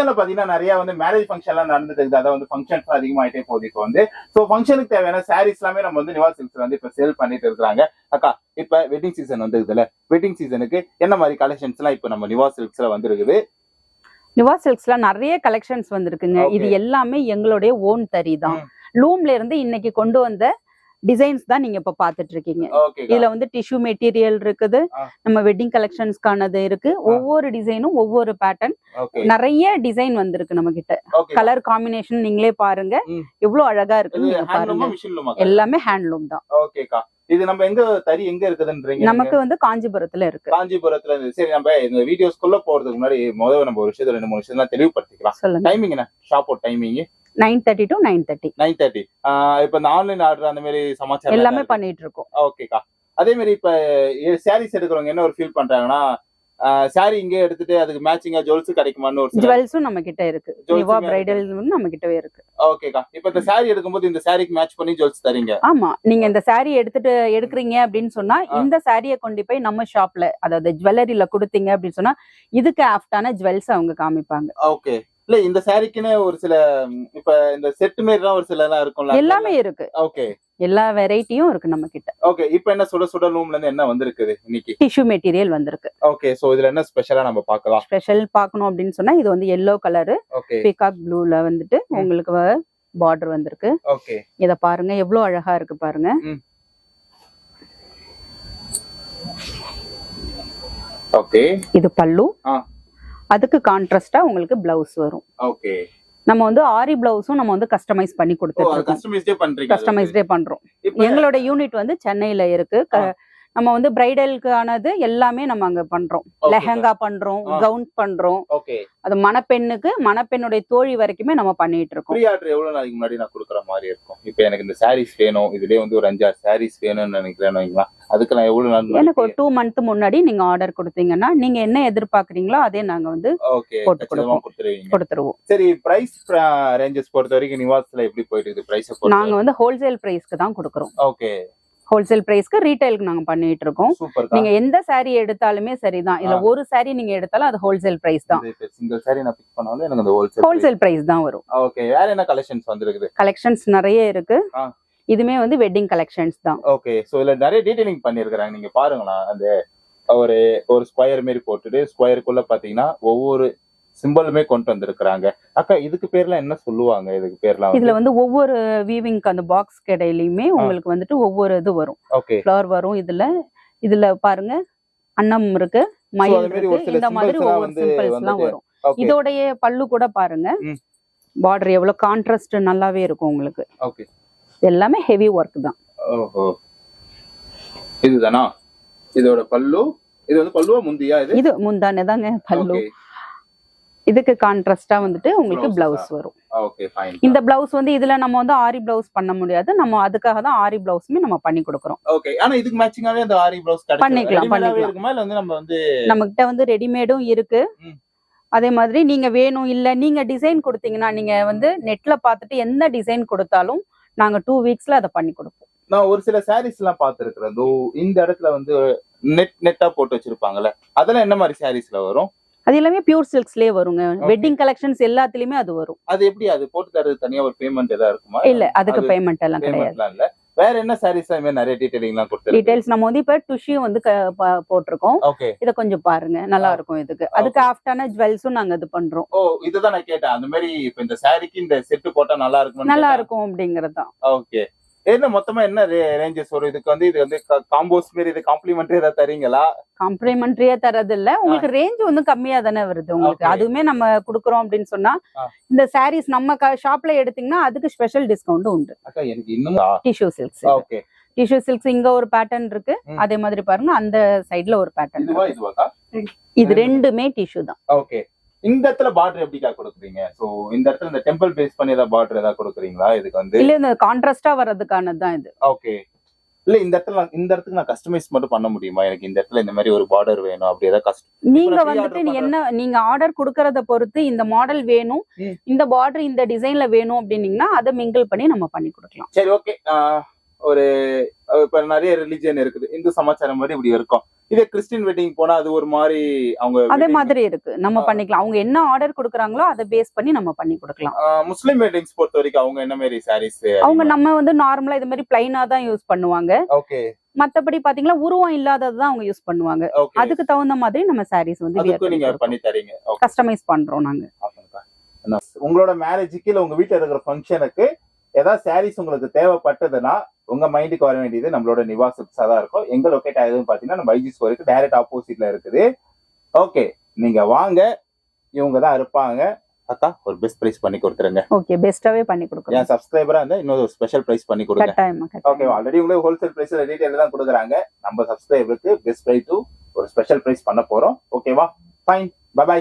சீசன்ல பாத்தீங்கன்னா நிறைய வந்து மேரேஜ் ஃபங்க்ஷன் எல்லாம் நடந்துட்டு இருக்குது. அதாவது வந்து ஃபங்க்ஷன்ஸ் அதிகமாயிட்டே போகுது இப்போ வந்து. சோ ஃபங்க்ஷனுக்கு தேவையான சாரீஸ் எல்லாமே நம்ம வந்து நிவா சில்க்ஸ்ல வந்து இப்ப சேல் பண்ணிட்டு இருக்காங்க. அக்கா இப்ப வெட்டிங் சீசன் வந்து இதுல வெட்டிங் சீசனுக்கு என்ன மாதிரி கலெக்ஷன்ஸ் எல்லாம் இப்ப நம்ம நிவா சில்க்ஸ்ல வந்துருக்குது? நிவா சில்க்ஸ்ல நிறைய கலெக்ஷன்ஸ் வந்திருக்குங்க. இது எல்லாமே எங்களுடைய ஓன் தறி தான். லூம்ல இருந்து இன்னைக்கு கொண்டு வந்த டிசைன்ஸ் தான் நீங்க இப்ப பாத்துட்டு இருக்கீங்க. இதுல வந்து டிஷ்யூ மெட்டீரியல் இருக்குது, நம்ம வெட்டிங் கலெக்ஷன்ஸ்க்கானது இருக்கு. ஒவ்வொரு டிசைனும் ஒவ்வொரு பேட்டர்ன், நிறைய டிசைன் வந்திருக்கு நம்ம கிட்ட. கலர் காம்பினேஷன் நீங்களே பாருங்க எவ்வளவு அழகா இருக்குன்னு பாருங்க. எல்லாமே ஹேண்ட்லூம் தான். ஓகேக்கா, இது நம்ம எங்க தறி எங்க இருக்குதுன்றீங்க? நமக்கு வந்து காஞ்சிபுரத்துல இருக்கு. காஞ்சிபுரத்துல இருந்து. சரி, நம்ம இந்த வீடியோஸ்க்குள்ள போறதுக்கு முன்னாடி முதல்ல நம்ம ஒரு விஷயத்தை 2-3 விஷயம் தெளிவுபடுத்திக்கலாம். சொல்லுங்க. டைமிங் என்ன? Shop timing 9:30 to 9:30. 9:30. இப்ப இந்த ஆன்லைன் ஆர்டர் அந்த மாதிரி சமாச்சாரம் எல்லாமே பண்ணிட்டு இருக்கோம். ஓகேக்கா. அதே மாதிரி இப்ப சாரீஸ் எடுக்கிறவங்க என்ன ஒரு ஃபீல் பண்றாங்கன்னா, சாரி இங்க எடுத்துட்டு அதுக்கு மேட்சிங்கா ஜுவல்ஸ் கிடைக்குமான்னு ஒரு ஜுவல்ஸும் நம்ம கிட்ட இருக்கு. நிவா பிரைடல் நம்ம கிட்டவே இருக்கு. ஓகேக்கா. இப்ப இந்த சாரி எடுக்கும்போது இந்த சாரிக்கு மேட்ச் பண்ணி ஜுவல்ஸ் தரீங்க? ஆமா, நீங்க இந்த சாரி எடுக்கிறீங்க அப்படின்னு சொன்னா இந்த சாரியை கொண்டு போய் நம்ம ஷாப்ல, அதாவது ஜுவல்லரியில கொடுத்தீங்க அப்படின்னு சொன்னா இதுக்கு ஆப்டான ஜுவல்ஸ் அவங்க காமிப்பாங்க. ஓகே. இல்ல இந்த சாரிக்குன்னு ஒரு சில இப்ப இந்த செட் மாதிரி தான் ஒரு சில எல்லாம் இருக்கும்ல, எல்லாமே இருக்கு. ஓகே, எல்லா வெரைட்டியும் இருக்கு நம்ம கிட்ட. ஓகே. இப்போ என்ன சுட சுட லூம்ல இருந்து என்ன வந்திருக்குது இன்னைக்கு? டிஷ்யூ மெட்டீரியல் வந்திருக்கு. ஓகே. சோ இதுல என்ன ஸ்பெஷலா நம்ம பார்க்கலாம்? ஸ்பெஷல் பார்க்கணும் அப்படின்னு சொன்னா இது வந்து yellow கலர் பீகாக் ப்ளூல வந்துட்டு உங்களுக்கு பார்டர் வந்திருக்கு. ஓகே, இத பாருங்க எவ்வளவு அழகா இருக்கு பாருங்க. ஓகே. இது பல்லு. அதுக்கு கான்ட்ராஸ்டா உங்களுக்கு பிளவுஸ் வரும். ஓகே. நம்ம வந்து ஆரி பிளவுஸும் நம்ம வந்து கஸ்டமைஸ் பண்ணி கொடுத்துருக்கோம். கஸ்டமைஸ்டே பண்றோம். எங்களோட யூனிட் வந்து சென்னையில இருக்கு. நம்ம வந்து பிரைடலுக்கு ஆனது எல்லாமே நம்ம அங்க பண்றோம். லெஹங்கா பண்றோம், கவுன் பண்றோம். அது மணப்பெண்ணுக்கு, மணப்பெண்ணுடைய தோழி வரைக்குமே நம்ம பண்ணிட்டு இருக்கோம். ஃப்ரீ ஆர்டர் எவ்வளவு நாளைக்கு முன்னாடி நான் கொடுக்குற மாதிரி இருக்கும்? இப்போ எனக்கு இந்த சாரீஸ் வேணும், இதுலயே வந்து ஒரு 5-6 சாரீஸ் வேணும்னு நினைக்கிறேன், அதுக்கு நான் எவ்வளவு நாள்? எனக்கு ஒரு 2 month முன்னாடி நீங்க ஆர்டர் கொடுத்தீங்கன்னா நீங்க என்ன எதிர்பார்க்கறீங்களோ அதே நாங்க வந்து போட்டு கொடுத்துருவோம். சரி, பிரைஸ் ரேஞ்சஸ் பொறுத்த வரைக்கும் நிவாஸ்ல எப்படி போயிட்டு இருக்கு பிரைஸ்? நாங்க வந்து ஹோல்சேல் பிரைஸ்க்கு தான் கொடுக்குறோம். ஓகே. ஹோல்சேல் பிரைஸ்க்கு ரீட்டைலுக்கு நாங்க பண்ணிட்டு இருக்கோம். நீங்க எந்த சாரி எடுத்தாலுமே சரிதான். இல்ல ஒரு சாரி நீங்க எடுத்தாலும் அது ஹோல்சேல் பிரைஸ் தான். சிங்கிள் சாரி நான் பிக் பண்ணாலும் எனக்கு அந்த ஹோல்சேல் பிரைஸ் தான் வரும். ஓகே. வேற என்ன கலெக்ஷன்ஸ் வந்திருக்கு? கலெக்ஷன்ஸ் நிறைய இருக்கு. இதுமே வந்து வெட்டிங் கலெக்ஷன்ஸ் தான். ஓகே. சோ இதுல நிறைய டீடைலிங் பண்ணிருக்காங்க. நீங்க பாருங்களா, அந்த ஒரு ஸ்கொயர் மாதிரி போட்டுட்டு ஸ்கொயருக்குள்ள பாத்தீங்கன்னா ஒவ்வொரு சிம்பிளுமே கொண்டு வந்திருக்காங்க. அக்கா, இதுக்கு பேர்லாம் என்ன சொல்லுவாங்க? இதுக்கு பேர்லாம் இதுல வந்து ஒவ்வொரு வீவிங்க்கு அந்த பாக்ஸ் கடையிலயுமே உங்களுக்கு வந்துட்டு ஒவ்வொரு இது வரும். ஃப்ளவர் வரும். இதுல பாருங்க அன்னம் இருக்கு, மயில் இருக்கு, இந்த மாதிரி ஒவ்வொரு சிம்பிள்ஸ் எல்லாம் வரும். இதோடைய பல்லு கூட பாருங்க, பார்டர் எவ்வளவு கான்ட்ராஸ்ட் நல்லாவே இருக்கும் உங்களுக்கு. ஓகே. எல்லாமே ஹெவி ஒர்க் தான். ஓஹோ, இதுதானா இதோட பல்லு? இது வந்து பல்லுவா முந்தியா? இது முந்தானே தாங்க பல்லு. இதுக்கு கான்ட்ராஸ்டா வந்துட்டு உங்களுக்கு பிளவுஸ் வரும். Okay, fine. இந்த பிளவுஸ் வந்து இதுல நம்ம வந்து ஆரி பிளவுஸ் பண்ண முடியாது. நம்ம அதுக்காக தான் ஆரி பிளவுஸ்மே நம்ம பண்ணி கொடுக்கிறோம். ஓகே. ஆனா இதுக்கு மேட்சிங்காவே அந்த ஆரி பிளவுஸ் பண்ணிக்கலாம். இருக்குமா இல்ல வந்து நம்ம வந்து நம்மகிட்ட வந்து ரெடிமேடும் இருக்கு. அதே மாதிரி நீங்க வேணும் இல்ல நீங்க டிசைன் கொடுத்தீங்கன்னா நீங்க வந்து நெட்ல பாத்துட்டு எந்த டிசைன் கொடுத்தாலும் நாங்க 2 weeksல அதை பண்ணி கொடுப்போம். நான் ஒரு சில சாரீஸ் எல்லாம் பாத்துருக்கேன். இந்த இடத்துல வந்து நெட்டா போட்டு வச்சிருப்பாங்கல்ல, அதெல்லாம் என்ன மாதிரி சாரீஸ்ல வரும்? அது எல்லாமே பியூர் சில்க்ஸ்லயே வருங்க. வெட்டிங் கலெக்ஷன்ஸ் எல்லாத்துலயுமே அது வரும். அது எப்படி? அது போட்டு தரது தனியா ஒரு பேமெண்ட் ஏதாவது இருக்குமா? இல்ல, அதுக்கு பேமெண்ட் எல்லாம் கிடையாது. வேற என்ன சாரீஸ் நிறைய டீடைலிங் எல்லாம் கொடுத்து டீடைல்ஸ் நம்ம வந்து இப்ப டிஷ்யூ வந்து போட்டிருக்கோம். இத கொஞ்சம் பாருங்க, நல்லா இருக்கும். அதுக்கு ஆஃப்டான ஜுவல்ஸும் நாங்க இது பண்றோம். ஓ, இதுதான் நான் கேட்டேன். அந்த மாதிரி இப்ப இந்த சாரிக்கு இந்த செட் போட்டா நல்லா இருக்கும் அப்படிங்கறதுதான். ஓகே. என்ன மொத்தமா என்ன ரேஞ்சஸ் வரும் இதுக்கு? வந்து இது வந்து காம்போஸ் மாதிரி, இது காம்ப்ளிமெண்டரி ஏதாவது தரீங்களா? காம்ப்ளிமெண்டரியா தரது இல்ல, உங்களுக்கு ரேஞ்ச் வந்து கம்மியா தானே வருது உங்களுக்கு. அதுவுமே நம்ம குடுக்குறோம் அப்படின்னு சொன்னா இந்த சாரீஸ் நம்ம ஷாப்ல எடுத்தீங்கன்னா அதுக்கு ஸ்பெஷல் டிஸ்கவுண்ட் உண்டு. அக்கா, எனக்கு இன்னும் tissue silks. Okay. Tissue silks இங்க ஒரு பேட்டர்ன் இருக்கு. அதே மாதிரி பாருங்க அந்த சைடுல ஒரு பேட்டர்ன். இது ரெண்டுமே டிஷ்யூ தான். ஓகே. இந்த இடத்துல பார்டர் எப்படிக்கா கொடுக்குறீங்க? சோ இந்த இடத்துல இந்த டெம்பிள் பேஸ் பண்ணி ஏதாவது பார்டர் ஏதாவது கொடுக்குறீங்களா இதுக்கு வந்து? இல்ல, இந்த கான்ட்ராஸ்டா வர்றதுக்கானது தான் இது. ஓகே. இல்ல இந்த இடத்துக்கு நான் கஸ்டமைஸ் மட்டும் பண்ண முடியுமா? எனக்கு இந்த இடத்துல இந்த மாதிரி ஒரு பார்டர் வேணும் அப்படி ஏதாவது நீங்க வந்துட்டு நீங்க ஆர்டர் கொடுக்கறத பொறுத்து இந்த மாடல் வேணும், இந்த பார்டர் இந்த டிசைன்ல வேணும் அப்படின்னீங்கன்னா அதை மிங்கிள் பண்ணி நம்ம பண்ணி கொடுக்கலாம். சரி, ஓகே. ஒரு இப்ப நிறைய ரிலிஜியன் இருக்குது, இந்து சமாச்சாரம் மாதிரி இப்படி இருக்கும். இதே கிறிஸ்டின் வெட்டிங் போனா அது ஒரு மாதிரி அவங்க அதே மாதிரி இருக்கு, நம்ம பண்ணிக்கலாம். அவங்க என்ன ஆர்டர் கொடுக்குறாங்களோ அதை பேஸ் பண்ணி நம்ம பண்ணி கொடுக்கலாம். முஸ்லிம் வெட்டிங்ஸ் பொறுத்த வரைக்கும் அவங்க என்ன மாதிரி சாரீஸ்? அவங்க நம்ம வந்து நார்மலா இது மாதிரி பிளைனா தான் யூஸ் பண்ணுவாங்க. ஓகே. மத்தபடி பாத்தீங்கன்னா உருவம் இல்லாததான் அவங்க யூஸ் பண்ணுவாங்க. அதுக்கு தகுந்த மாதிரி நம்ம சாரீஸ் வந்து நீங்க பண்ணி தரீங்க, கஸ்டமைஸ் பண்றோம் நாங்க. உங்களோட மேரேஜுக்கு இல்ல உங்க வீட்டுல இருக்கிற ஃபங்க்ஷனுக்கு ஏதாவது சாரீஸ் உங்களுக்கு தேவைப்பட்டதுன்னா உங்க மைண்டுக்கு வர வேண்டியது நம்மளோட நிவா சில்க்ஸா தான் இருக்கும். எங்க லொக்கேட் ஆகுதுன்னு பாத்தீங்கன்னா நம்ம ஐஜி ஸ்கோருக்கு டைரக்ட் ஆப்போசிட்ல இருக்குது. ஓகே, நீங்க வாங்க, இவங்க தான் இருப்பாங்க. அக்கா ஒரு பெஸ்ட் பிரைஸ் பண்ணி கொடுத்துருங்க. ஓகே, பெஸ்டாவே பண்ணி கொடுக்குறேன். என் சப்ஸ்கிரைபரா இருந்தா இன்னொரு பிஸ்பெஷல் பிரைஸ் பண்ணி கொடுங்க. ஓகே, ஆல்ரெடி உங்களுக்கு ஹோல்சேல் பிரைஸ்ல டீடைல் தான் கொடுக்குறாங்க. நம்ம சப்ஸ்கிரைபருக்கு பெஸ்ட் பிரைஸ் ஒரு ஸ்பெஷல் பிரைஸ் பண்ண போறோம். ஓகேவா? Fine, bye by.